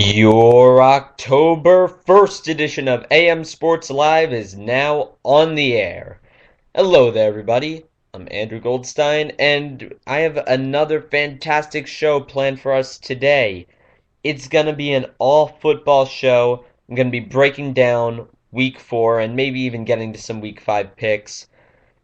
Your October 1st edition of AM Sports Live is now on the air. Hello there, everybody. I'm Andrew Goldstein, and I have another fantastic show planned for us today. It's going to be an all football show. I'm going to be breaking down week 4 and maybe even getting to some week 5 picks.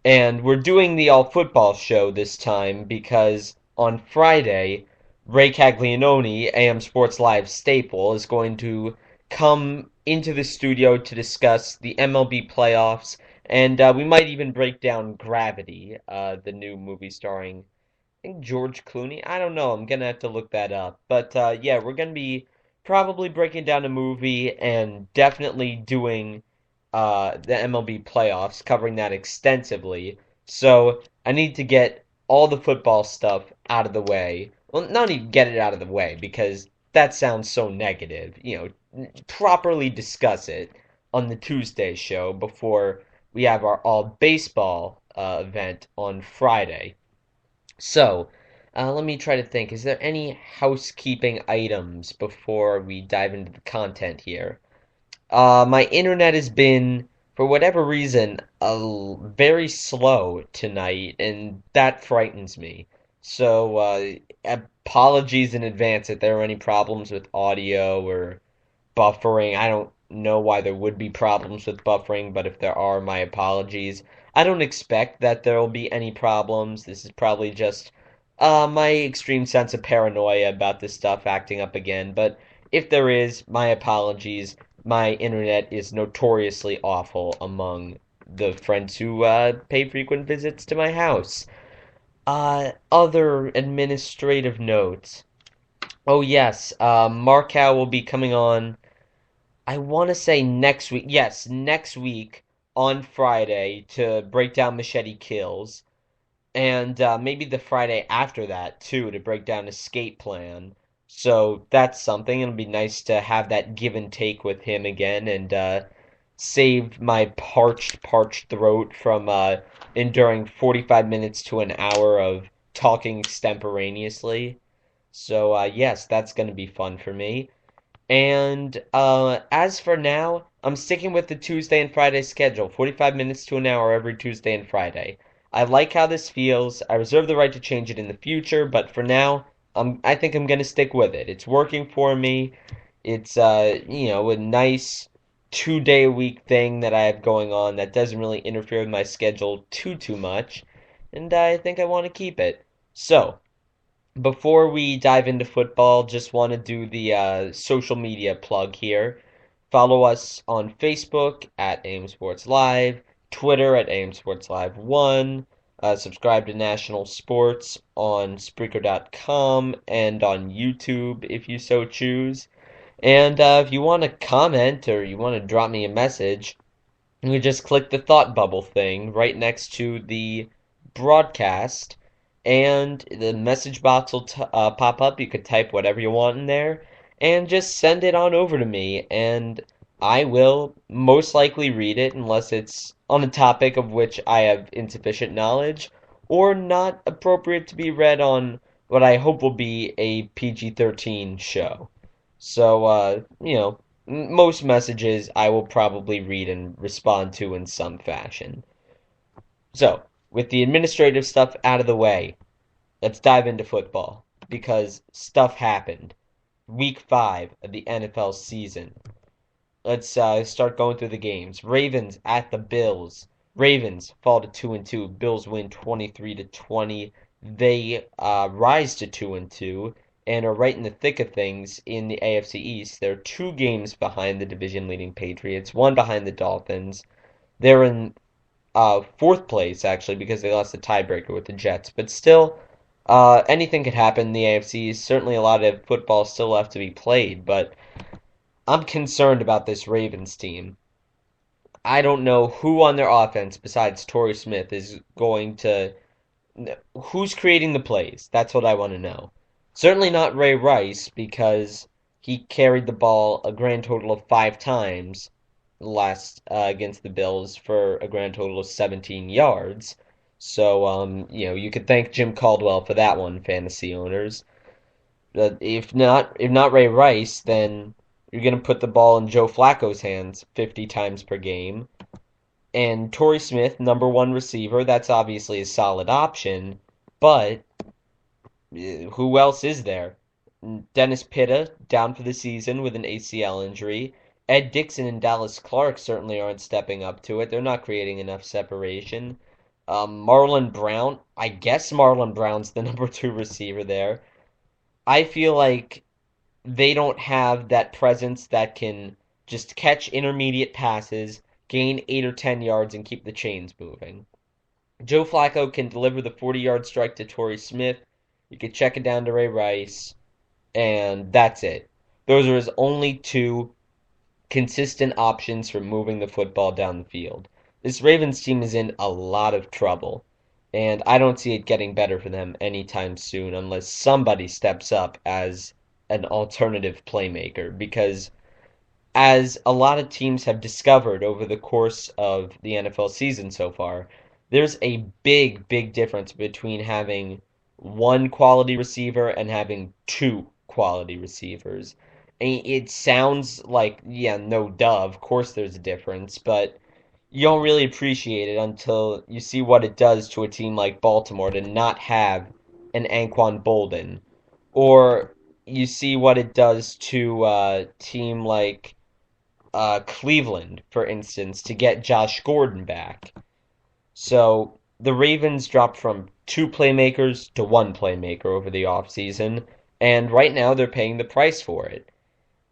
And we're doing the all football show this time because on Friday, Ray Caglianone, AM Sports Live staple, is going to come into the studio to discuss the MLB playoffs, and we might even break down Gravity, the new movie starring, I think, George Clooney. I don't know. I'm gonna have to look that up. But yeah, we're gonna be probably breaking down a movie and definitely doing the MLB playoffs, covering that extensively. So I need to get all the football stuff out of the way. Well, not even get it out of the way because that sounds so negative. Properly discuss it on the Tuesday show before we have our all baseball event on Friday. So, let me try to think. Is there any housekeeping items before we dive into the content here? My internet has been, for whatever reason, very slow tonight, and that frightens me. So, apologies in advance if there are any problems with audio or buffering. I don't know why there would be problems with buffering, but if there are, my apologies. I don't expect that there will be any problems. This is probably just my extreme sense of paranoia about this stuff acting up again. But if there is, my apologies. My internet is notoriously awful among the friends who pay frequent visits to my house. Other administrative notes. Oh yes, Markow will be coming on, I want to say next week. Yes, next week on Friday to break down Machete Kills, and maybe the Friday after that too to break down Escape Plan. So that's something. It'll be nice to have that give and take with him again and save my parched throat from enduring 45 minutes to an hour of talking extemporaneously. So yes, that's going to be fun for me. And as for now, I'm sticking with the Tuesday and Friday schedule, 45 minutes to an hour every Tuesday and Friday. I like how this feels. I reserve the right to change it in the future, but for now, I think I'm going to stick with it. It's working for me. It's a nice 2 day a week thing that I have going on that doesn't really interfere with my schedule too much, and I think I want to keep it. So, before we dive into football, just want to do the social media plug here. Follow us on Facebook at AM Sports Live, Twitter at AM Sports Live 1, subscribe to National Sports on Spreaker.com and on YouTube if you so choose. And if you want to comment or you want to drop me a message, you can just click the thought bubble thing right next to the broadcast, and the message box will pop up. You could type whatever you want in there, and just send it on over to me, and I will most likely read it unless it's on a topic of which I have insufficient knowledge or not appropriate to be read on what I hope will be a PG-13 show. So, most messages I will probably read and respond to in some fashion. So, with the administrative stuff out of the way, let's dive into football because stuff happened. Week 5 of the NFL season. Let's start going through the games. Ravens at the Bills. Ravens fall to 2-2. Bills win 23-20. They rise to 2-2 and are right in the thick of things in the AFC East. They're 2 games behind the division-leading Patriots, 1 behind the Dolphins. They're in fourth place actually because they lost the tiebreaker with the Jets, but still, anything could happen in the AFC. Certainly, a lot of football still left to be played, but I'm concerned about this Ravens team. I don't know who on their offense besides Torrey Smith is going to. Who's creating the plays? That's what I want to know. Certainly not Ray Rice because he carried the ball a grand total of 5 times last against the Bills for a grand total of 17 yards. So, you could thank Jim Caldwell for that one, fantasy owners. If not Ray Rice, then you're gonna put the ball in Joe Flacco's hands 50 times per game. And Torrey Smith, number one receiver, that's obviously a solid option, but who else is there? Dennis Pitta down for the season with an ACL injury. Ed Dixon and Dallas Clark certainly aren't stepping up to it. They're not creating enough separation. Marlon Brown, I guess Marlon Brown's the number two receiver there. I feel like they don't have that presence that can just catch intermediate passes, gain 8 or 10 yards, and keep the chains moving. Joe Flacco can deliver the 40-yard strike to Torrey Smith. You can check it down to Ray Rice, and that's it. Those are his only two consistent options for moving the football down the field. This Ravens team is in a lot of trouble, and I don't see it getting better for them anytime soon unless somebody steps up as an alternative playmaker because as a lot of teams have discovered over the course of the NFL season so far, there's a big, big difference between having one quality receiver and having two quality receivers. It sounds like, yeah, no duh, of course there's a difference, but you don't really appreciate it until you see what it does to a team like Baltimore to not have an Anquan Bolden, or you see what it does to a team like Cleveland, for instance, to get Josh Gordon back. So the Ravens dropped from two playmakers to one playmaker over the offseason, and right now they're paying the price for it.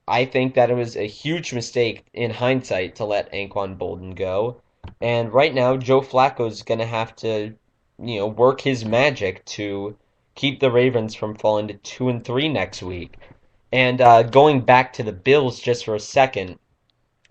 I think that it was a huge mistake in hindsight to let Anquan Bolden go, and right now Joe Flacco's going to have to, work his magic to keep the Ravens from falling to 2-3 next week. And going back to the Bills just for a second,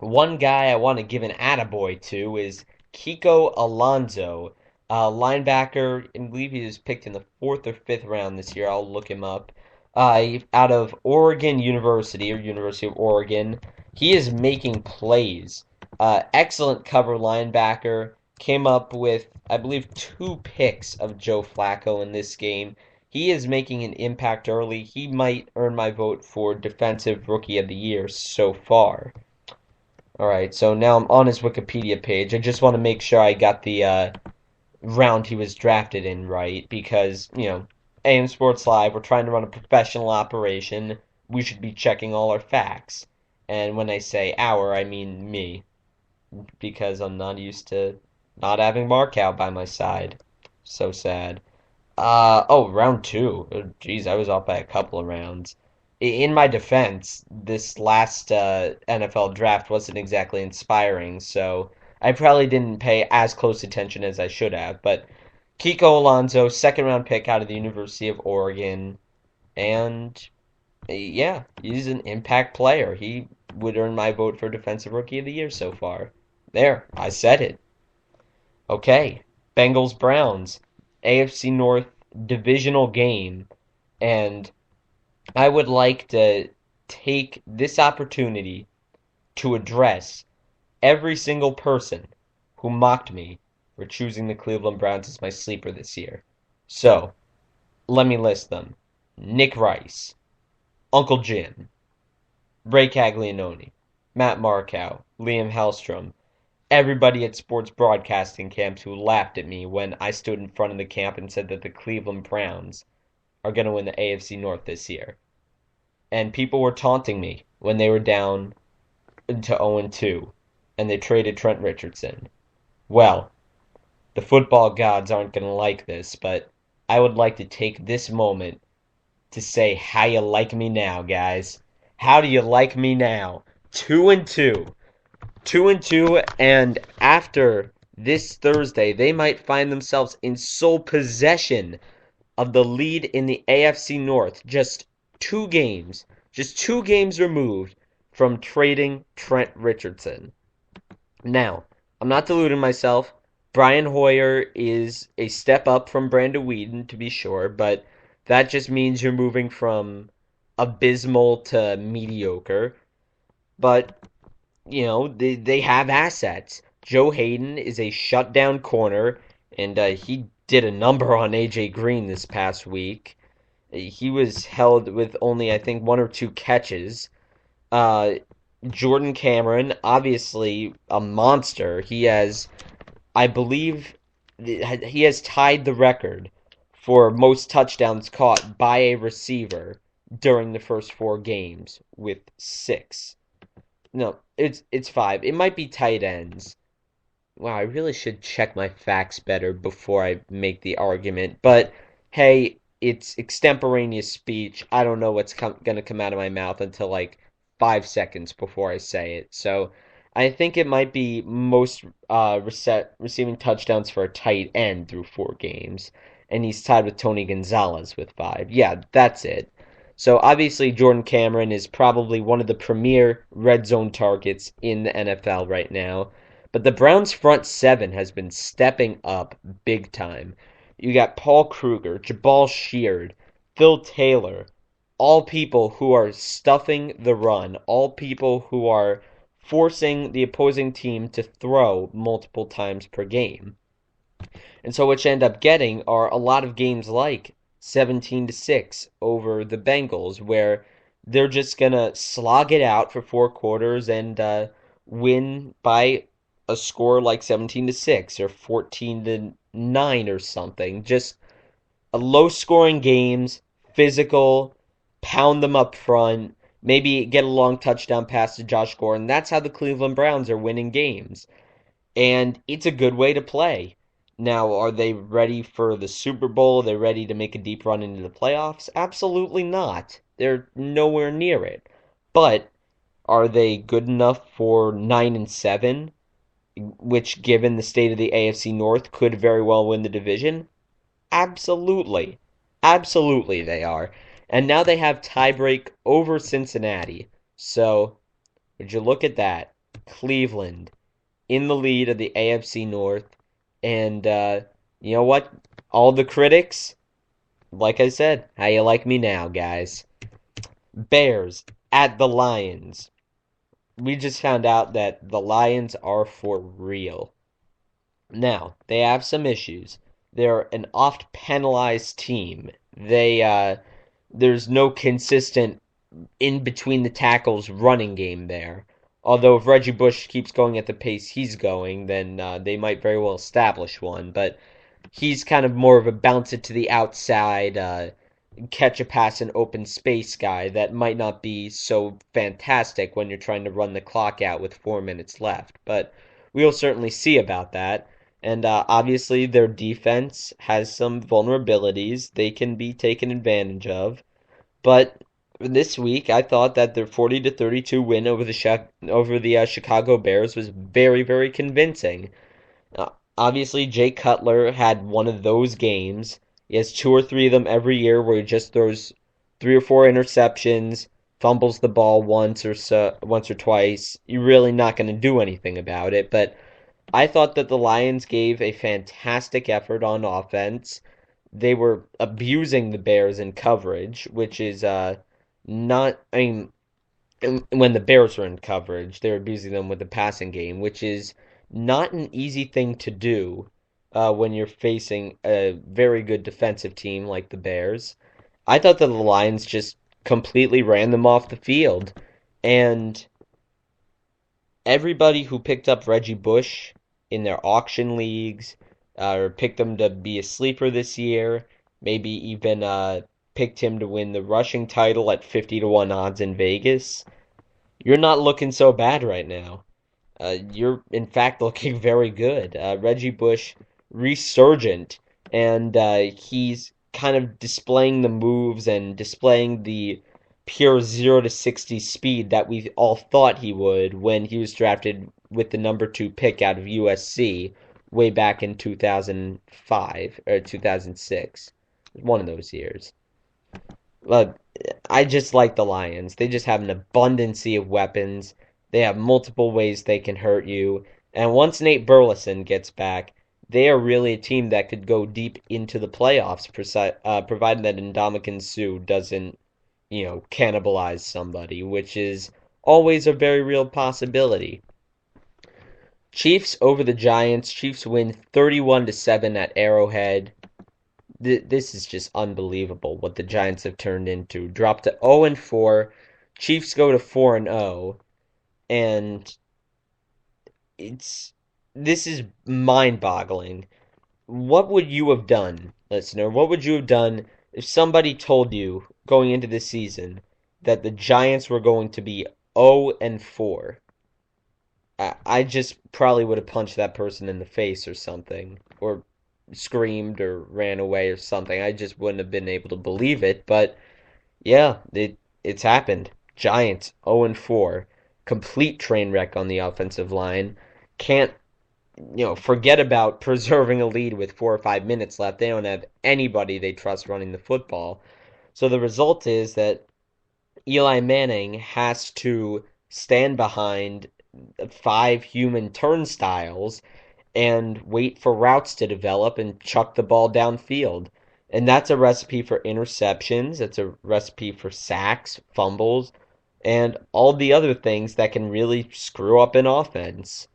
one guy I want to give an attaboy to is Kiko Alonso, linebacker. I believe he was picked in the fourth or fifth round this year. I'll look him up. Out of Oregon University or University of Oregon, he is making plays. Excellent cover linebacker. Came up with, I believe, 2 picks of Joe Flacco in this game. He is making an impact early. He might earn my vote for Defensive Rookie of the Year so far. Alright, so now I'm on his Wikipedia page. I just want to make sure I got the round he was drafted in right because, AM Sports Live, we're trying to run a professional operation. We should be checking all our facts. And when I say our, I mean me because I'm not used to not having Markout by my side. So sad. Round two. Geez, I was off by a couple of rounds. In my defense, this last NFL draft wasn't exactly inspiring, so I probably didn't pay as close attention as I should have. But Kiko Alonso, second round pick out of the University of Oregon, and yeah, he's an impact player. He would earn my vote for Defensive Rookie of the Year so far. There, I said it. Okay, Bengals Browns, AFC North divisional game, and I would like to take this opportunity to address every single person who mocked me for choosing the Cleveland Browns as my sleeper this year. So, let me list them. Nick Rice, Uncle Jim, Ray Caglianone, Matt Markow, Liam Hellstrom, everybody at sports broadcasting camps who laughed at me when I stood in front of the camp and said that the Cleveland Browns are going to win the AFC North this year. And people were taunting me when they were down to 0-2 and they traded Trent Richardson. Well, the football gods aren't going to like this, but I would like to take this moment to say how you like me now, guys. How do you like me now? 2-2. 2-2, and after this Thursday, they might find themselves in sole possession of the lead in the AFC North. Just two games removed from trading Trent Richardson. Now, I'm not deluding myself. Brian Hoyer is a step up from Brandon Weeden, to be sure, but that just means you're moving from abysmal to mediocre. But, they have assets. Joe Hayden is a shutdown corner, and he did a number on A.J. Green this past week. He was held with only, I think, one or two catches. Uh, Jordan Cameron, obviously a monster. I believe, he has tied the record for most touchdowns caught by a receiver during the first four games with six. No, it's five. It might be tight ends. Wow, I really should check my facts better before I make the argument. But hey, it's extemporaneous speech. I don't know what's gonna come out of my mouth until like 5 seconds before I say it. So I think it might be most receiving touchdowns for a tight end through four games, and he's tied with Tony Gonzalez with five. Yeah, that's it. So obviously Jordan Cameron is probably one of the premier red zone targets in the NFL right now. But the Browns' front seven has been stepping up big time. You got Paul Kruger, Jabal Sheard, Phil Taylor, all people who are stuffing the run, all people who are forcing the opposing team to throw multiple times per game. And so what you end up getting are a lot of games like 17-6 over the Bengals, where they're just gonna slog it out for four quarters and win by a score like 17-6 or 14-9 or something. Just a low scoring games, physical, pound them up front, maybe get a long touchdown pass to Josh Gordon. That's how the Cleveland Browns are winning games, and it's a good way to play. Now, are they ready for the Super Bowl? Are they ready to make a deep run into the playoffs? Absolutely not. They're nowhere near it. But are they good enough for 9-7, which, given the state of the AFC North, could very well win the division? Absolutely. Absolutely they are. And now they have tiebreak over Cincinnati. So, would you look at that? Cleveland in the lead of the AFC North. And you know what? All the critics, like I said, how you like me now, guys? Bears at the Lions. We just found out that the Lions are for real. Now, they have some issues. They're an oft penalized team. There's no consistent in between the tackles running game there. Although if Reggie Bush keeps going at the pace he's going, then they might very well establish one. But he's kind of more of a bounce it to the outside, catch a pass in open space guy that might not be so fantastic when you're trying to run the clock out with 4 minutes left. But we'll certainly see about that. And obviously, their defense has some vulnerabilities they can be taken advantage of. But this week, I thought that their 40-32 win over the Chicago Bears was very, very convincing. Uh, Obviously, Jay Cutler had one of those games. He has two or three of them every year where he just throws three or four interceptions, fumbles the ball once or twice. You're really not going to do anything about it. But I thought that the Lions gave a fantastic effort on offense. They were abusing the Bears in coverage, which is not. I mean, when the Bears were in coverage, they were abusing them with the passing game, which is not an easy thing to do when you're facing a very good defensive team like the Bears. I thought that the Lions just completely ran them off the field, and everybody who picked up Reggie Bush in their auction leagues, or picked him to be a sleeper this year, maybe even picked him to win the rushing title at 50-1 odds in Vegas. You're not looking so bad right now. You're in fact looking very good. Reggie Bush resurgent, and he's kind of displaying the moves and displaying the pure 0 to 60 speed that we all thought he would when he was drafted with the number two pick out of USC way back in 2005 or 2006. One of those years. But I just like the Lions. They just have an abundance of weapons. They have multiple ways they can hurt you. And once Nate Burleson gets back, they are really a team that could go deep into the playoffs, provided that Ndamukong Suh doesn't, cannibalize somebody, which is always a very real possibility. Chiefs over the Giants. Chiefs win 31-7 at Arrowhead. this is just unbelievable what the Giants have turned into. Dropped to 0 and 4, Chiefs go to 4 and 0, and it's this is mind-boggling. What would you have done, listener? What would you have done if somebody told you going into this season that the Giants were going to be 0 and 4? I just probably would have punched that person in the face or something, or screamed or ran away or something. I just wouldn't have been able to believe it, but yeah, it's happened. Giants 0 and 4, complete train wreck on the offensive line. Can't, forget about preserving a lead with 4 or 5 minutes left. They don't have anybody they trust running the football. So the result is that Eli Manning has to stand behind 5 human turnstiles and wait for routes to develop and chuck the ball downfield. And that's a recipe for interceptions, it's a recipe for sacks, fumbles, and all the other things that can really screw up an offense.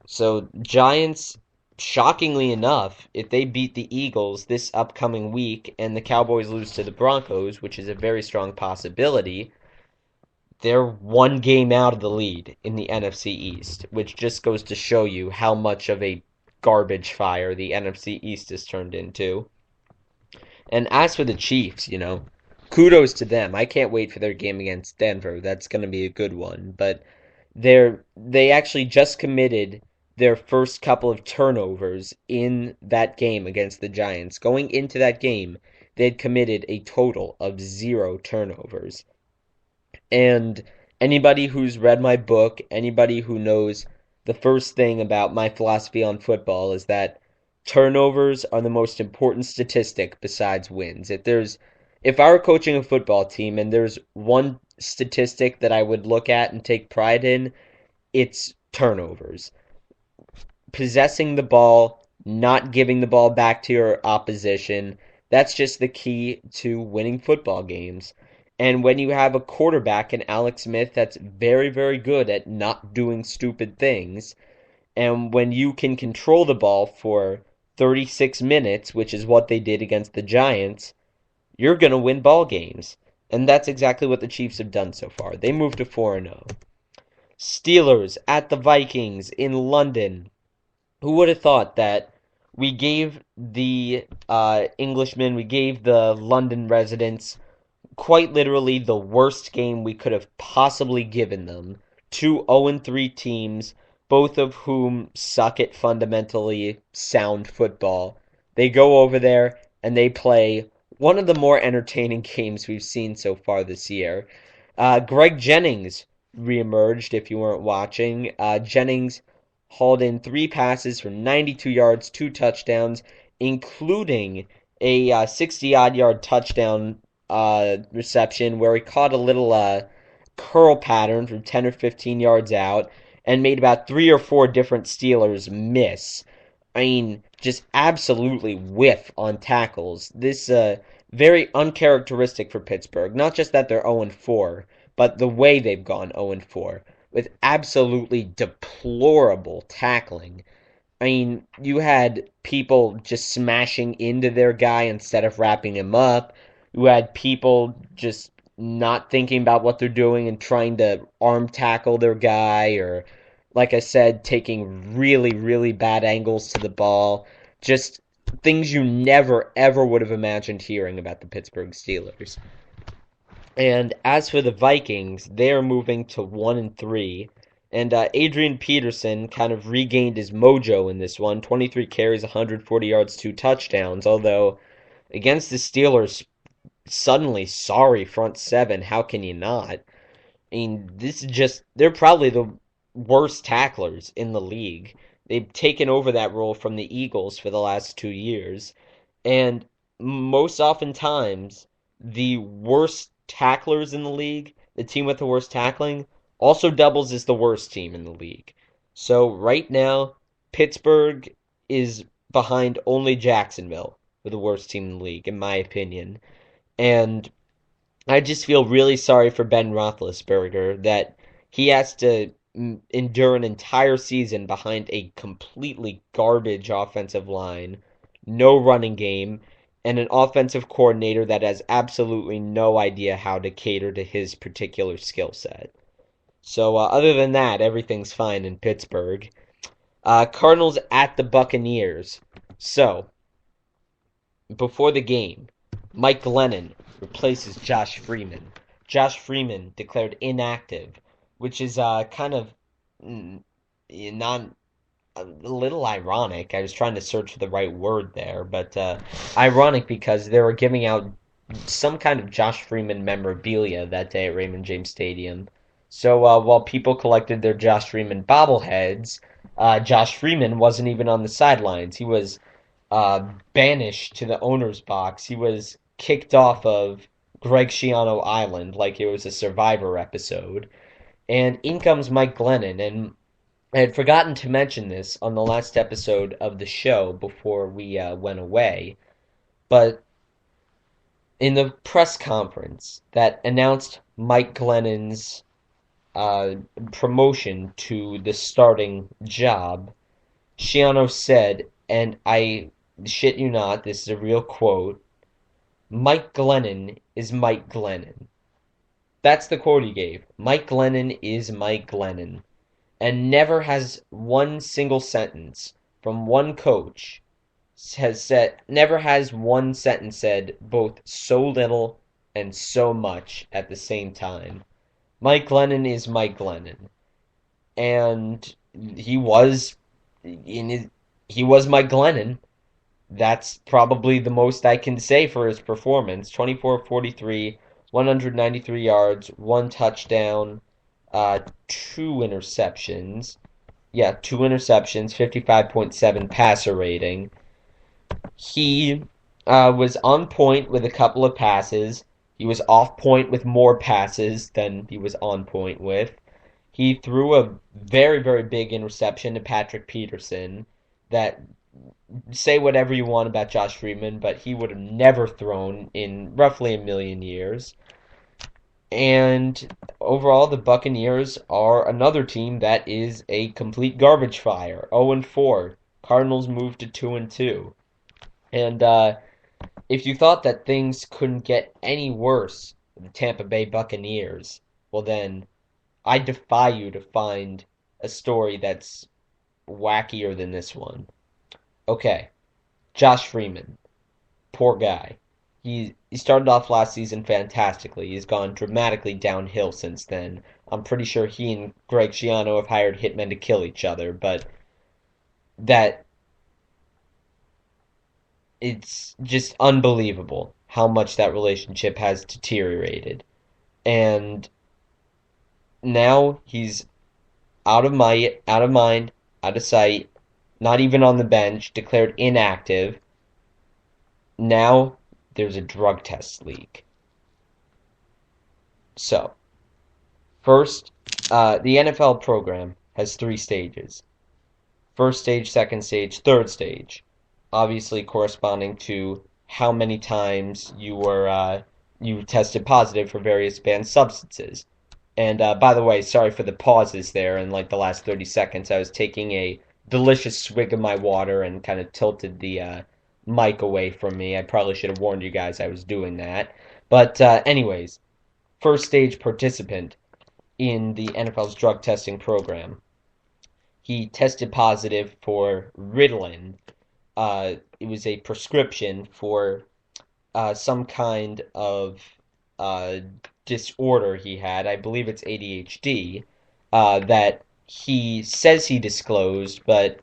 So, Giants, shockingly enough, if they beat the Eagles this upcoming week and the Cowboys lose to the Broncos, which is a very strong possibility, they're 1 game out of the lead in the NFC East, which just goes to show you how much of a garbage fire the NFC East has turned into. And as for the Chiefs, kudos to them. I can't wait for their game against Denver. That's going to be a good one. But they actually just committed their first couple of turnovers in that game against the Giants. Going into that game, they had committed a total of 0 turnovers. And anybody who's read my book, anybody who knows the first thing about my philosophy on football is that turnovers are the most important statistic besides wins. If I were coaching a football team and there's one statistic that I would look at and take pride in, it's turnovers. Possessing the ball, not giving the ball back to your opposition, that's just the key to winning football games. And when you have a quarterback in Alex Smith that's very, very good at not doing stupid things, and when you can control the ball for 36 minutes, which is what they did against the Giants, you're going to win ball games. And that's exactly what the Chiefs have done so far. They moved to 4 and 0. Steelers at the Vikings in London. Who would have thought that we gave the Englishmen, we gave the London residents quite literally the worst game we could have possibly given them. Two 0-3 teams, both of whom suck at fundamentally sound football. They go over there and they play one of the more entertaining games we've seen so far this year. Greg Jennings reemerged, if you weren't watching. Jennings hauled in 3 passes for 92 yards, 2 touchdowns, including a 60-odd yard touchdown reception where he caught a little curl pattern from 10 or 15 yards out and made about 3 or 4 different Steelers miss. I mean, just absolutely whiff on tackles. This very uncharacteristic for Pittsburgh. Not just that they're 0-4, but the way they've gone 0-4 with absolutely deplorable tackling. I mean, you had people just smashing into their guy instead of wrapping him up. You had people just not thinking about what they're doing and trying to arm tackle their guy, or, like I said, taking really, really bad angles to the ball. Just things you never, ever would have imagined hearing about the Pittsburgh Steelers. And as for the Vikings, they are moving to 1-3. And Adrian Peterson kind of regained his mojo in this one. 23 carries, 140 yards, 2 touchdowns. Although, against the Steelers, suddenly sorry front seven, how can you not? I mean, they're probably the worst tacklers in the league. They've taken over that role from the Eagles for the last 2 years. And most oftentimes, the worst tacklers in the league, the team with the worst tackling, also doubles as the worst team in the league. So right now, Pittsburgh is behind only Jacksonville for the worst team in the league, in my opinion. And I just feel really sorry for Ben Roethlisberger that he has to endure an entire season behind a completely garbage offensive line, no running game, and an offensive coordinator that has absolutely no idea how to cater to his particular skill set. So, other than that, everything's fine in Pittsburgh. Cardinals at the Buccaneers. So, before the game, Mike Glennon replaces Josh Freeman. Josh Freeman declared inactive, which is kind of not a little ironic. I was trying to search for the right word there, but ironic because they were giving out some kind of Josh Freeman memorabilia that day at Raymond James Stadium. So while people collected their Josh Freeman bobbleheads, Josh Freeman wasn't even on the sidelines. He was banished to the owner's box. He was kicked off of Greg Schiano Island like it was a Survivor episode. And in comes Mike Glennon, and I had forgotten to mention this on the last episode of the show before we went away, but in the press conference that announced Mike Glennon's uh, promotion to the starting job, Schiano said, and I shit you not, this is a real quote, Mike Glennon is Mike Glennon. That's the quote he gave. Mike Glennon is Mike Glennon. And never has one single sentence from one coach never has one sentence said both so little and so much at the same time. Mike Glennon is Mike Glennon, and he was in his, he was Mike Glennon. That's probably the most I can say for his performance. 24-43, 193 yards, one touchdown, two interceptions. Yeah, two interceptions, 55.7 passer rating. He was on point with a couple of passes. He was off point with more passes than he was on point with. He threw a very, very big interception to Patrick Peterson that say whatever you want about Josh Freeman, but he would have never thrown in roughly a million years. And overall, the Buccaneers are another team that is a complete garbage fire. 0-4. Cardinals moved to 2-2. And if you thought that things couldn't get any worse with the Tampa Bay Buccaneers, well then, I defy you to find a story that's wackier than this one. Okay, Josh Freeman. Poor guy. He started off last season fantastically. He's gone dramatically downhill since then. I'm pretty sure he and Greg Schiano have hired hitmen to kill each other, but that it's just unbelievable how much that relationship has deteriorated. And now he's out of mind, out of sight, not even on the bench, declared inactive. Now there's a drug test leak. So, first, the NFL program has three stages. First stage, second stage, third stage. Obviously corresponding to how many times you tested positive for various banned substances. And by the way, sorry for the pauses there in like the last 30 seconds. I was taking a delicious swig of my water and kind of tilted the mic away from me. I probably should have warned you guys I was doing that. But anyways, first stage participant in the NFL's drug testing program. He tested positive for Ritalin. It was a prescription for some kind of uh, disorder he had. I believe it's ADHD, that he says he disclosed, but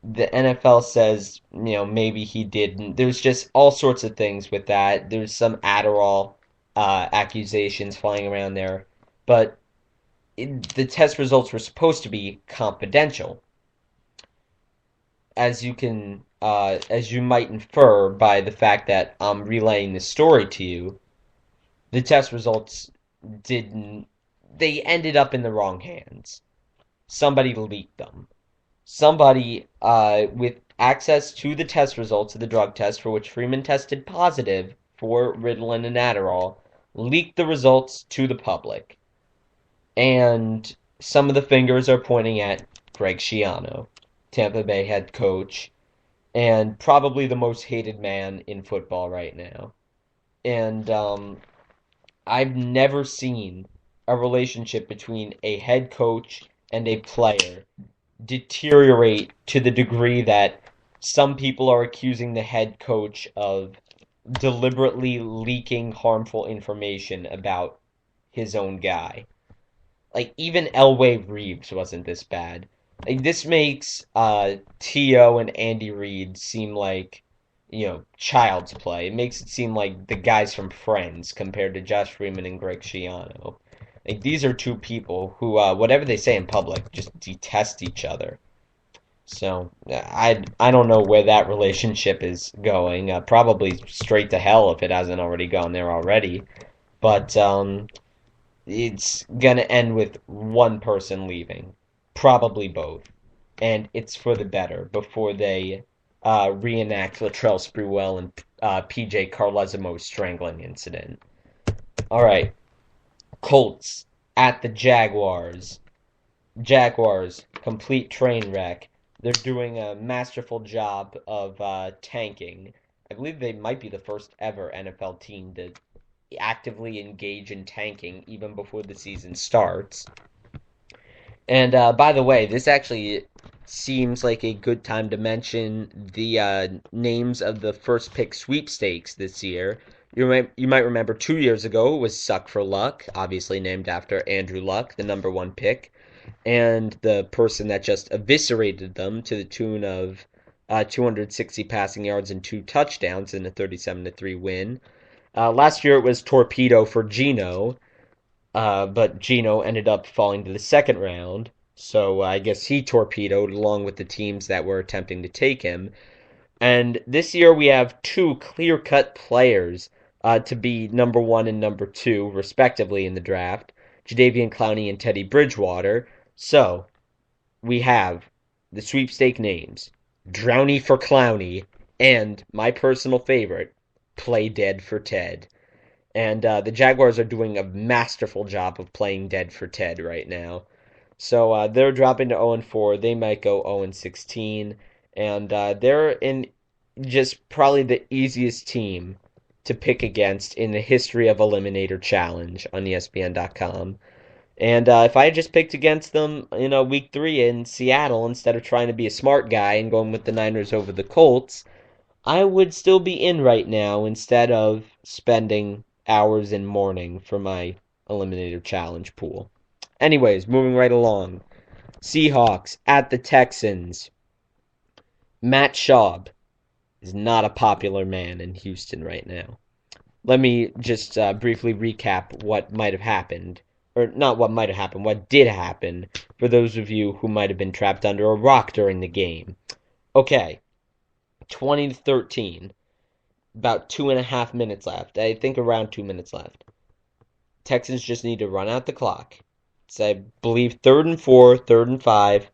the NFL says, maybe he didn't. There's just all sorts of things with that. There's some Adderall accusations flying around there, but the test results were supposed to be confidential. As you might infer by the fact that I'm relaying this story to you, the test results didn't, they ended up in the wrong hands. Somebody leaked them. Somebody with access to the test results of the drug test for which Freeman tested positive for Ritalin and Adderall leaked the results to the public. And some of the fingers are pointing at Greg Schiano, Tampa Bay head coach. and probably the most hated man in football right now. And I've never seen a relationship between a head coach and a player deteriorate to the degree that some people are accusing the head coach of deliberately leaking harmful information about his own guy. Like even Elway Reeves wasn't this bad. Like this makes T.O. and Andy Reid seem like, child's play. It makes it seem like the guys from Friends compared to Josh Freeman and Greg Schiano. Like these are two people who, whatever they say in public, just detest each other. So I don't know where that relationship is going. Probably straight to hell if it hasn't already gone there already. But it's gonna end with one person leaving, probably both, and it's for the better before they reenact Latrell Sprewell and PJ Carlesimo's strangling incident. All right, Colts at the Jaguars. Jaguars, complete train wreck. They're doing a masterful job of tanking. I believe they might be the first ever NFL team to actively engage in tanking even before the season starts. And by the way, this actually seems like a good time to mention the names of the first pick sweepstakes this year. You might remember 2 years ago it was Suck for Luck, obviously named after Andrew Luck, the number one pick, and the person that just eviscerated them to the tune of 260 passing yards and two touchdowns in a 37-3 win. Last year it was Torpedo for Geno, but Geno ended up falling to the second round. So I guess he torpedoed along with the teams that were attempting to take him. And this year we have two clear-cut players to be number one and number two, respectively, in the draft. Jadeveon Clowney and Teddy Bridgewater. So we have the sweepstake names: Drowny for Clowney and my personal favorite, Play Dead for Ted. And the Jaguars are doing a masterful job of playing dead for Ted right now. So they're dropping to 0-4. They might go 0-16. And they're in just probably the easiest team to pick against in the history of Eliminator Challenge on ESPN.com. And if I had just picked against them in week 3 in Seattle instead of trying to be a smart guy and going with the Niners over the Colts, I would still be in right now instead of spending hours in mourning for my Eliminator Challenge pool. Anyways, moving right along. Seahawks at the Texans. Matt Schaub is not a popular man in Houston right now. Let me just briefly recap what might have happened. Or not what might have happened, what did happen for those of you who might have been trapped under a rock during the game. Okay, 20-13. About 2.5 minutes left. I think around 2 minutes left. Texans just need to run out the clock. It's, I believe, 3rd and 4, 3rd and 5.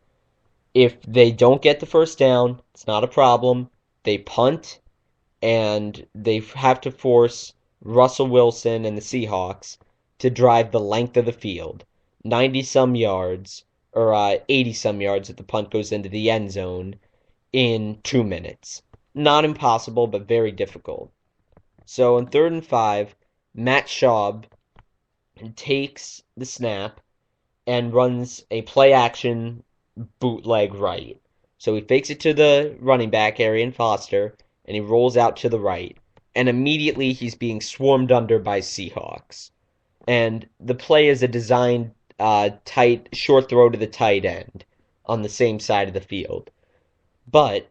If they don't get the first down, it's not a problem. They punt, and they have to force Russell Wilson and the Seahawks to drive the length of the field. 90 some yards, or 80 some yards if the punt goes into the end zone in 2 minutes. Not impossible, but very difficult. So in 3rd and 5, Matt Schaub takes the snap and runs a play action bootleg right. So he fakes it to the running back, Arian Foster, and he rolls out to the right. And immediately he's being swarmed under by Seahawks. And the play is a designed tight, short throw to the tight end on the same side of the field. But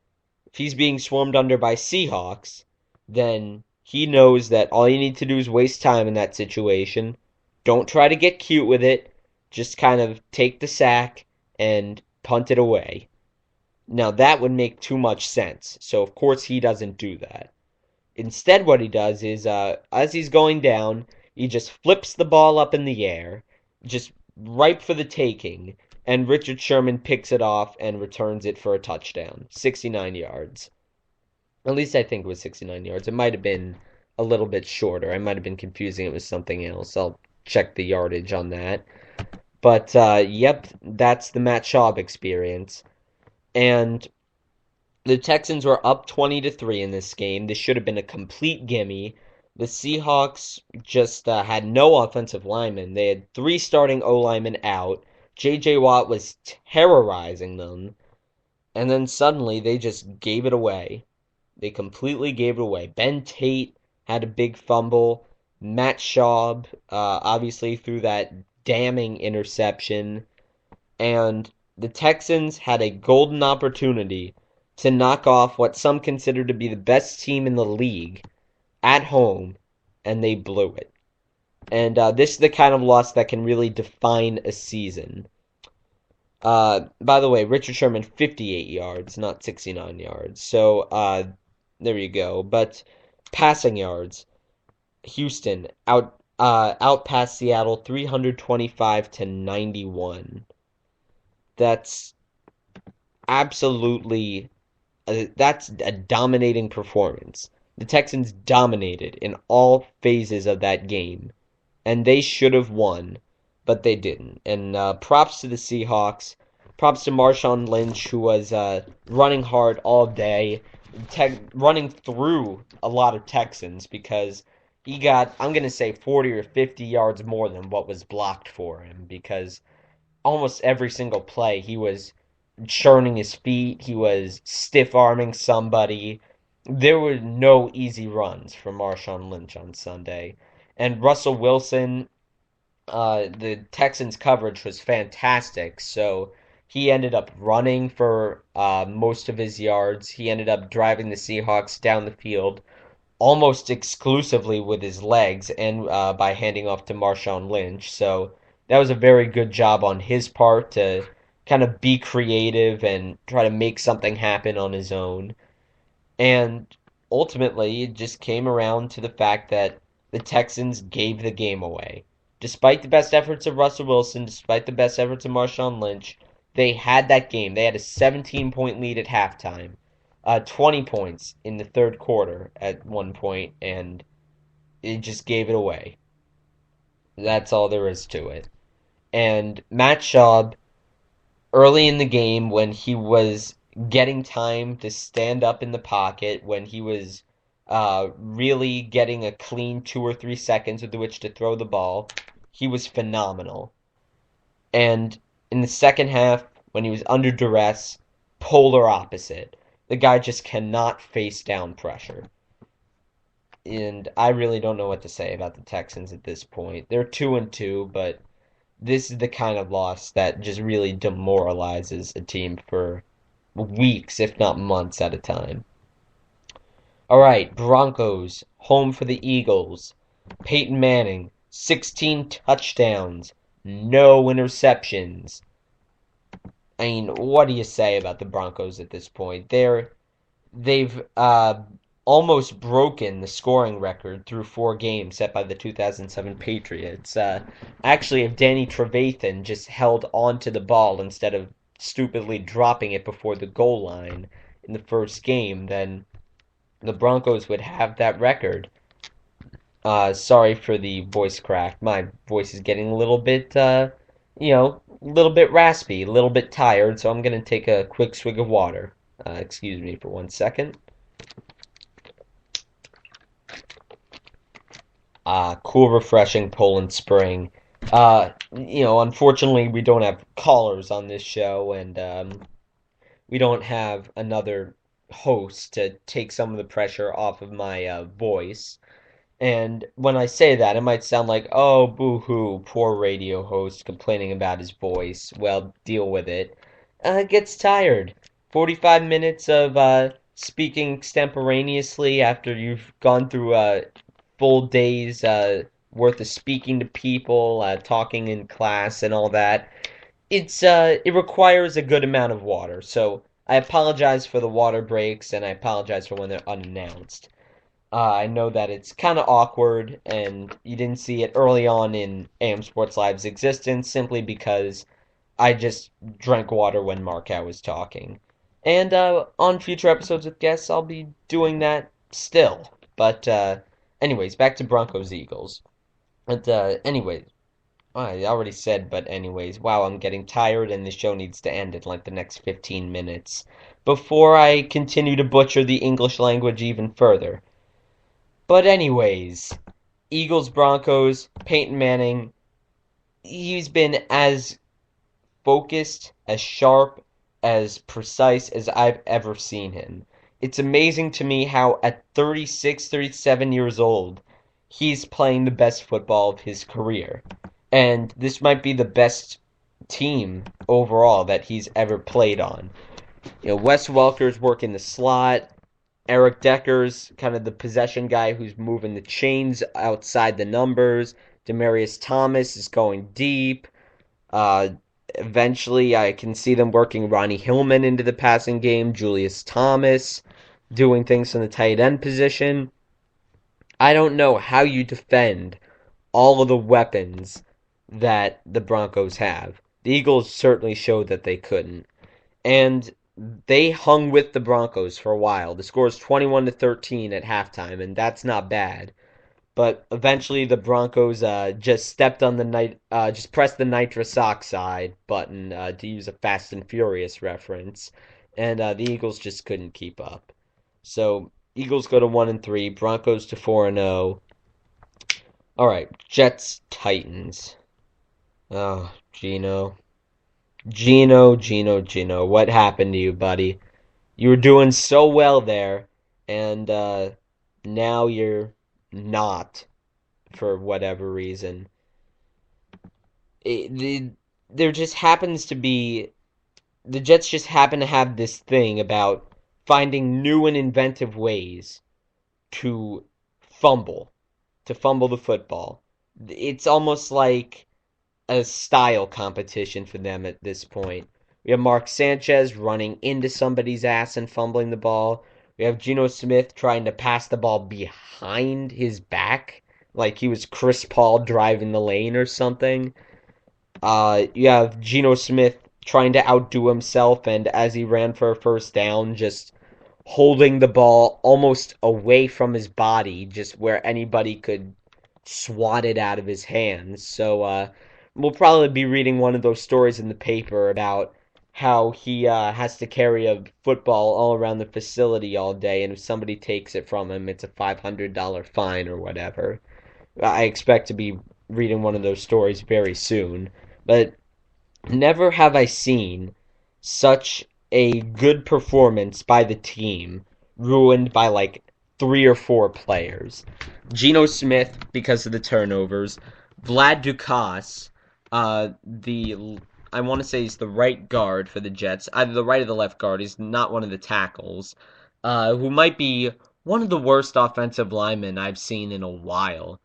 if he's being swarmed under by Seahawks, then he knows that all you need to do is waste time in that situation. Don't try to get cute with it. Just kind of take the sack and punt it away. Now that would make too much sense. So of course he doesn't do that. Instead what he does is as he's going down, he just flips the ball up in the air, just ripe for the taking, and Richard Sherman picks it off and returns it for a touchdown. 69 yards. At least I think it was 69 yards. It might have been a little bit shorter. I might have been confusing it with something else. I'll check the yardage on that. But, yep, that's the Matt Schaub experience. And The Texans were up 20-3 in this game. This should have been a complete gimme. The Seahawks just had no offensive linemen. They had three starting O linemen out. J.J. Watt was terrorizing them. And then suddenly they just gave it away. They completely gave it away. Ben Tate had a big fumble. Matt Schaub obviously threw that damning interception. And the Texans had a golden opportunity to knock off what some consider to be the best team in the league at home, and they blew it. And this is the kind of loss that can really define a season. By the way, Richard Sherman 58 yards, not 69 yards. So there you go. But passing yards, Houston outpassed Seattle 325-91. That's absolutely that's a dominating performance. The Texans dominated in all phases of that game, and they should have won, but they didn't. And props to the Seahawks. Props to Marshawn Lynch, who was running hard all day, running through a lot of Texans because he got, I'm going to say, 40 or 50 yards more than what was blocked for him because almost every single play he was churning his feet, he was stiff arming somebody. There were no easy runs for Marshawn Lynch on Sunday. And Russell Wilson, the Texans' coverage was fantastic, so he ended up running for most of his yards. He ended up driving the Seahawks down the field almost exclusively with his legs and by handing off to Marshawn Lynch. So that was a very good job on his part to kind of be creative and try to make something happen on his own. And ultimately, it just came around to the fact that the Texans gave the game away. Despite the best efforts of Russell Wilson, despite the best efforts of Marshawn Lynch, they had that game. They had a 17-point lead at halftime, 20 points in the third quarter at one point, and it just gave it away. That's all there is to it. And Matt Schaub, early in the game, when he was getting time to stand up in the pocket, when he was really getting a clean 2 or 3 seconds with which to throw the ball, he was phenomenal. And in the second half, when he was under duress, polar opposite. The guy just cannot face down pressure. And I really don't know what to say about the Texans at this point. They're 2-2, but this is the kind of loss that just really demoralizes a team for weeks, if not months at a time. All right, Broncos, home for the Eagles. Peyton Manning, 16 touchdowns, no interceptions. I mean, what do you say about the Broncos at this point? They've almost broken the scoring record through 4 games set by the 2007 Patriots. Actually, if Danny Trevathan just held on to the ball instead of stupidly dropping it before the goal line in the first game, then the Broncos would have that record. Sorry for the voice crack. My voice is getting a little bit, a little bit raspy, a little bit tired, so I'm going to take a quick swig of water. Excuse me for 1 second. Cool, refreshing Poland Spring. Unfortunately, we don't have callers on this show, and we don't have another host to take some of the pressure off of my voice. And when I say that, it might sound like, oh, boo-hoo, poor radio host complaining about his voice. Well, deal with it. It gets tired. 45 minutes of speaking extemporaneously after you've gone through a full day's worth of speaking to people, talking in class and all that. It requires a good amount of water. So I apologize for the water breaks, and I apologize for when they're unannounced. I know that it's kind of awkward, and you didn't see it early on in AM Sports Live's existence simply because I just drank water when Markow was talking. And on future episodes with guests, I'll be doing that still. But anyways, back to Broncos Eagles. But anyways, I already said, but anyways, wow, I'm getting tired and the show needs to end in like the next 15 minutes before I continue to butcher the English language even further. But anyways, Eagles Broncos, Peyton Manning, he's been as focused, as sharp, as precise as I've ever seen him. It's amazing to me how at 36, 37 years old, he's playing the best football of his career. And this might be the best team overall that he's ever played on. Wes Welker's working the slot. Eric Decker's kind of the possession guy who's moving the chains outside the numbers. Demarius Thomas is going deep. Uh, Eventually, I can see them working Ronnie Hillman into the passing game, Julius Thomas doing things from the tight end position. I don't know how you defend all of the weapons that the Broncos have. The Eagles certainly showed that they couldn't. And they hung with the Broncos for a while. The score is 21-13 at halftime, and that's not bad. But eventually, the Broncos just stepped on just pressed the nitrous oxide button to use a Fast and Furious reference, and the Eagles just couldn't keep up. So Eagles go to 1-3, Broncos to 4-0. All right, Jets Titans. Oh, Gino, what happened to you, buddy? You were doing so well there, and now you're not for whatever reason. It, the, there just happens to be the Jets just happen to have this thing about finding new and inventive ways to fumble, to fumble the football. It's almost like a style competition for them at this point. We have Mark Sanchez running into somebody's ass and fumbling the ball. We have Geno Smith trying to pass the ball behind his back, like he was Chris Paul driving the lane or something. You have Geno Smith trying to outdo himself, and as he ran for a first down, just holding the ball almost away from his body, just where anybody could swat it out of his hands. So we'll probably be reading one of those stories in the paper about how he has to carry a football all around the facility all day, and if somebody takes it from him, it's a $500 fine or whatever. I expect to be reading one of those stories very soon. But never have I seen such a good performance by the team ruined by like three or four players. Geno Smith because of the turnovers. Vlad Dukas, the I want to say he's the right guard for the Jets, either the right or the left guard. He's not one of the tackles, who might be one of the worst offensive linemen I've seen in a while.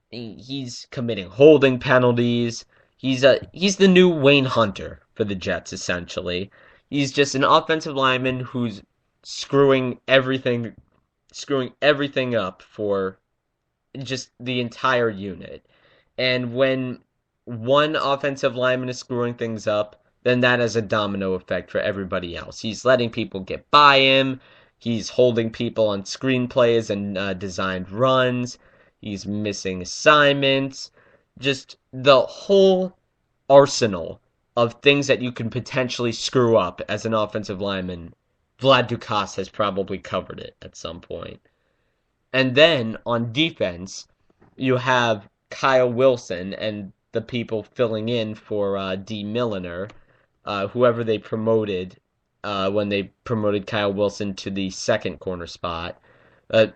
He's committing holding penalties. He's the new Wayne Hunter for the Jets essentially. He's just an offensive lineman who's screwing everything screwing everything up for just the entire unit. And when one offensive lineman is screwing things up, then that has a domino effect for everybody else. He's letting people get by him. He's holding people on screenplays and designed runs. He's missing assignments. Just the whole arsenal of things that you can potentially screw up as an offensive lineman. Vlad Dukas has probably covered it at some point. And then on defense, you have Kyle Wilson and the people filling in for D. Milliner, whoever they promoted when they promoted Kyle Wilson to the second corner spot.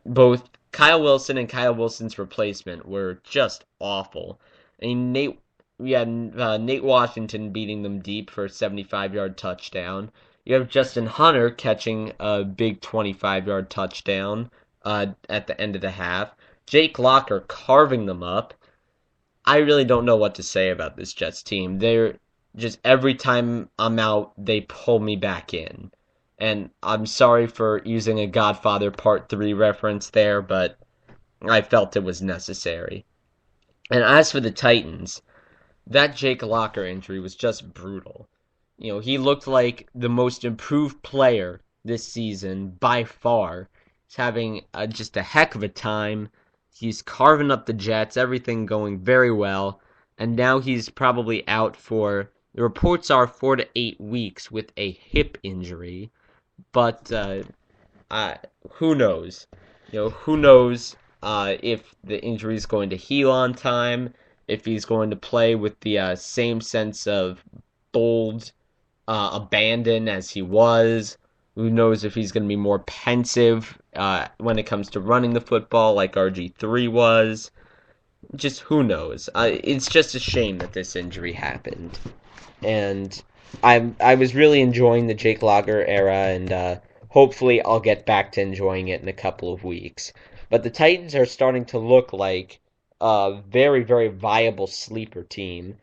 Both Kyle Wilson and Kyle Wilson's replacement were just awful. I mean, we had Nate Washington beating them deep for a 75-yard touchdown. You have Justin Hunter catching a big 25-yard touchdown at the end of the half. Jake Locker carving them up. I really don't know what to say about this Jets team. They're just every time I'm out, they pull me back in. And I'm sorry for using a Godfather Part 3 reference there, but I felt it was necessary. And as for the Titans, that Jake Locker injury was just brutal. He looked like the most improved player this season by far. He's having just a heck of a time. He's carving up the Jets, everything going very well. and now he's probably out for, the reports are 4 to 8 weeks with a hip injury. But I, who knows? Who knows if the injury is going to heal on time, if he's going to play with the same sense of bold abandon as he was. Who knows if he's going to be more pensive when it comes to running the football like RG3 was. Just who knows? It's just a shame that this injury happened. And I was really enjoying the Jake Lager era, and hopefully I'll get back to enjoying it in a couple of weeks. But the Titans are starting to look like a very, very viable sleeper team.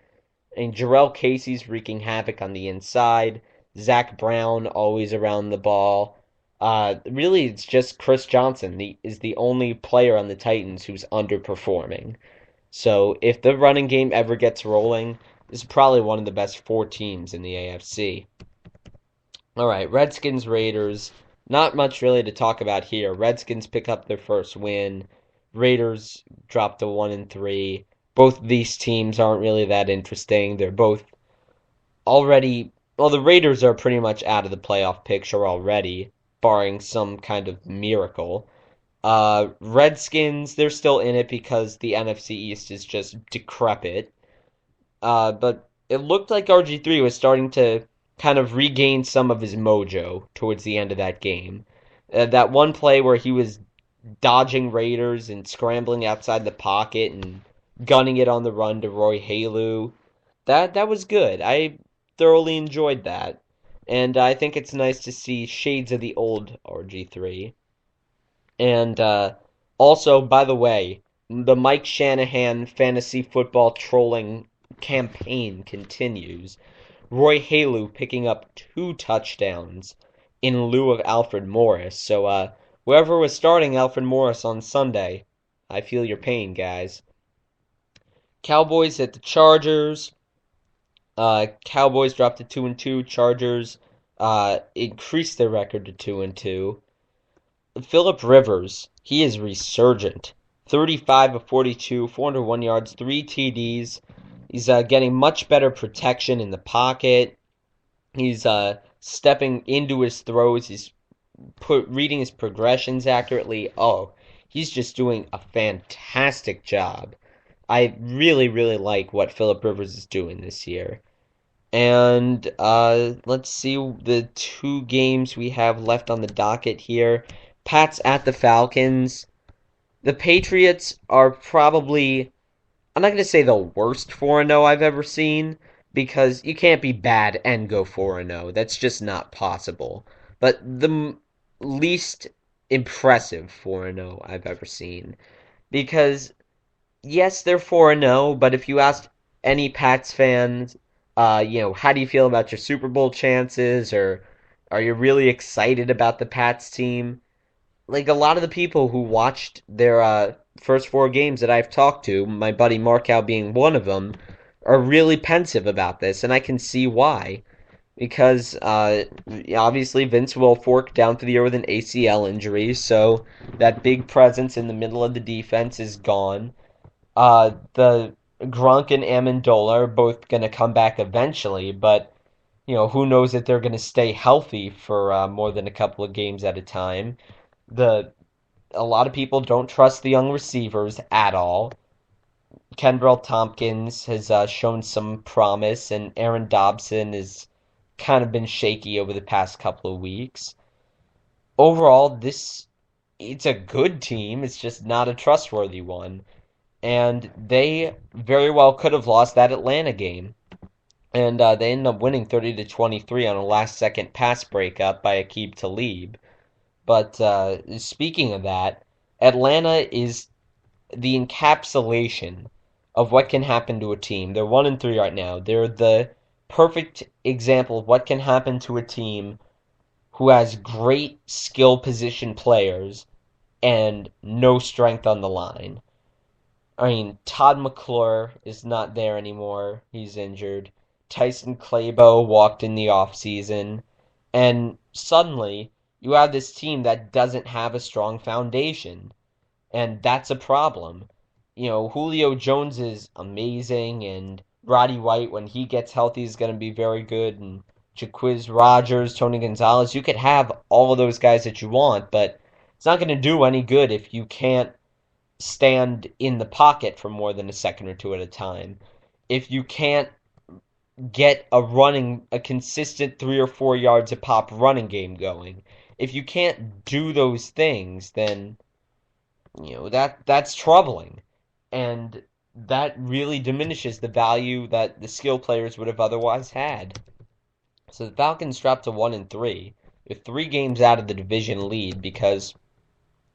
And Jarrell Casey's wreaking havoc on the inside. Zach Brown always around the ball. Really, it's just Chris Johnson is the only player on the Titans who's underperforming. So if the running game ever gets rolling, this is probably one of the best four teams in the AFC. All right, Redskins Raiders. Not much really to talk about here. Redskins pick up their first win. Raiders drop to 1-3. Both of these teams aren't really that interesting. They're both already, well, the Raiders are pretty much out of the playoff picture already, barring some kind of miracle. Redskins, they're still in it because the NFC East is just decrepit. But it looked like RG3 was starting to kind of regain some of his mojo towards the end of that game. That one play where he was dodging Raiders and scrambling outside the pocket and gunning it on the run to Roy Halu. That was good. I thoroughly enjoyed that. And I think it's nice to see shades of the old RG3. And also, by the way, the Mike Shanahan fantasy football trolling campaign continues. Roy Halu picking up 2 touchdowns in lieu of Alfred Morris. So, whoever was starting Alfred Morris on Sunday, I feel your pain, guys. Cowboys at the Chargers. Cowboys dropped to 2-2. Chargers increased their record to 2-2. Philip Rivers, he is resurgent. 35 of 42, 401 yards, 3 TDs. He's getting much better protection in the pocket. He's stepping into his throws. He's reading his progressions accurately. Oh, he's just doing a fantastic job. I really, really like what Philip Rivers is doing this year. And let's see the 2 games we have left on the docket here. Pats at the Falcons. The Patriots are probably, I'm not going to say the worst 4-0 I've ever seen, because you can't be bad and go 4-0. That's just not possible. But the least impressive 4-0 I've ever seen. Because, yes, they're 4-0, but if you ask any Pats fans, how do you feel about your Super Bowl chances, or are you really excited about the Pats team? Like a lot of the people who watched their first 4 games that I've talked to, my buddy Markow being one of them, are really pensive about this, and I can see why. Because obviously Vince Wilfork down for the year with an ACL injury, so that big presence in the middle of the defense is gone. The Gronk and Amendola are both going to come back eventually, but who knows if they're going to stay healthy for more than a couple of games at a time. The A lot of people don't trust the young receivers at all. Kenbrell Tompkins has shown some promise, and Aaron Dobson has kind of been shaky over the past couple of weeks. Overall, it's a good team. It's just not a trustworthy one. And they very well could have lost that Atlanta game. And they ended up winning 30-23 on a last-second pass breakup by Aqib Talib. But speaking of that, Atlanta is the encapsulation of what can happen to a team. They're 1-3 right now. They're the perfect example of what can happen to a team who has great skill position players and no strength on the line. I mean, Todd McClure is not there anymore. He's injured. Tyson Clabo walked in the offseason. And suddenly, you have this team that doesn't have a strong foundation. And that's a problem. Julio Jones is amazing, and Roddy White, when he gets healthy, is going to be very good, and Jaquiz Rogers, Tony Gonzalez. You could have all of those guys that you want, but it's not going to do any good if you can't stand in the pocket for more than a second or two at a time. If you can't get a consistent 3 or 4 yards a pop running game going. If you can't do those things, then that's troubling, and that really diminishes the value that the skill players would have otherwise had. So the Falcons dropped to 1-3 with 3 games out of the division lead because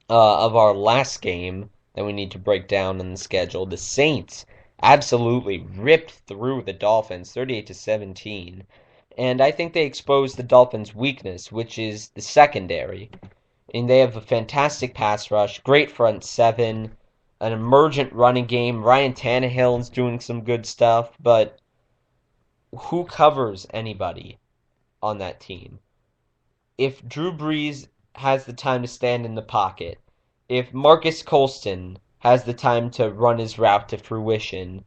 of our last game that we need to break down in the schedule. The Saints absolutely ripped through the Dolphins 38-17. And I think they exposed the Dolphins' weakness, which is the secondary. And they have a fantastic pass rush, great front seven, an emergent running game. Ryan Tannehill is doing some good stuff, but who covers anybody on that team? If Drew Brees has the time to stand in the pocket, if Marcus Colston has the time to run his route to fruition,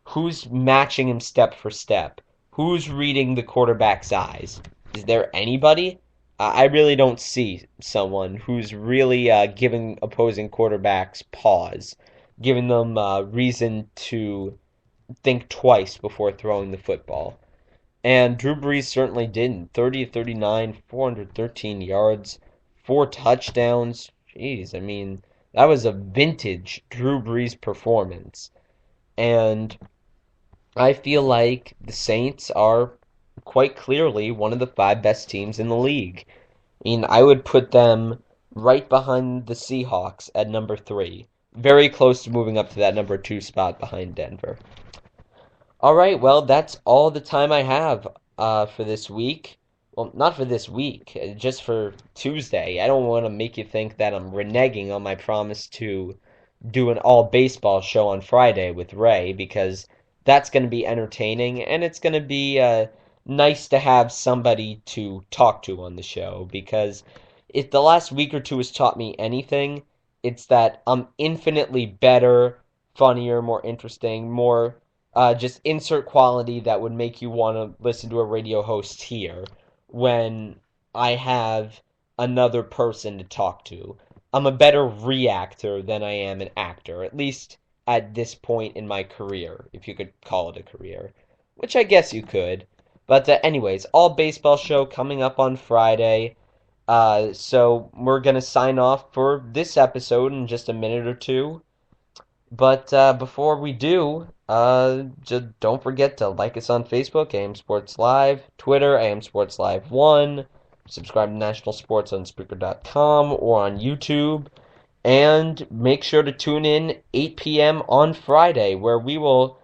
who's matching him step for step? Who's reading the quarterback's eyes? Is there anybody? I really don't see someone who's really giving opposing quarterbacks pause, giving them reason to think twice before throwing the football. And Drew Brees certainly didn't. 30 of 39, 413 yards, 4 touchdowns. Jeez, I mean, that was a vintage Drew Brees performance. And I feel like the Saints are quite clearly one of the 5 best teams in the league. I mean, I would put them right behind the Seahawks at number 3. Very close to moving up to that number 2 spot behind Denver. All right, well, that's all the time I have for this week. Well, not for this week, just for Tuesday. I don't want to make you think that I'm reneging on my promise to do an all baseball show on Friday with Ray, because that's going to be entertaining, and it's going to be nice to have somebody to talk to on the show, because if the last week or two has taught me anything, it's that I'm infinitely better, funnier, more interesting, more just insert quality that would make you want to listen to a radio host here when I have another person to talk to. I'm a better reactor than I am an actor, at least at this point in my career, if you could call it a career, which I guess you could. But anyways, all baseball show coming up on Friday. So we're gonna sign off for this episode in just a minute or two. But before we do, just don't forget to like us on Facebook, AM Sports Live, Twitter, AM Sports Live 1, subscribe to National Sports on Spreaker.com or on YouTube, and make sure to tune in 8 p.m. on Friday, where we will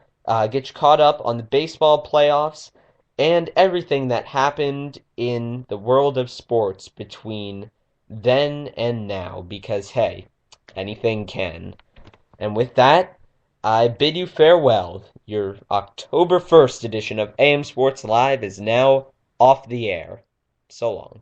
get you caught up on the baseball playoffs and everything that happened in the world of sports between then and now, because, hey, anything can. And with that, I bid you farewell. Your October 1st edition of AM Sports Live is now off the air. So long.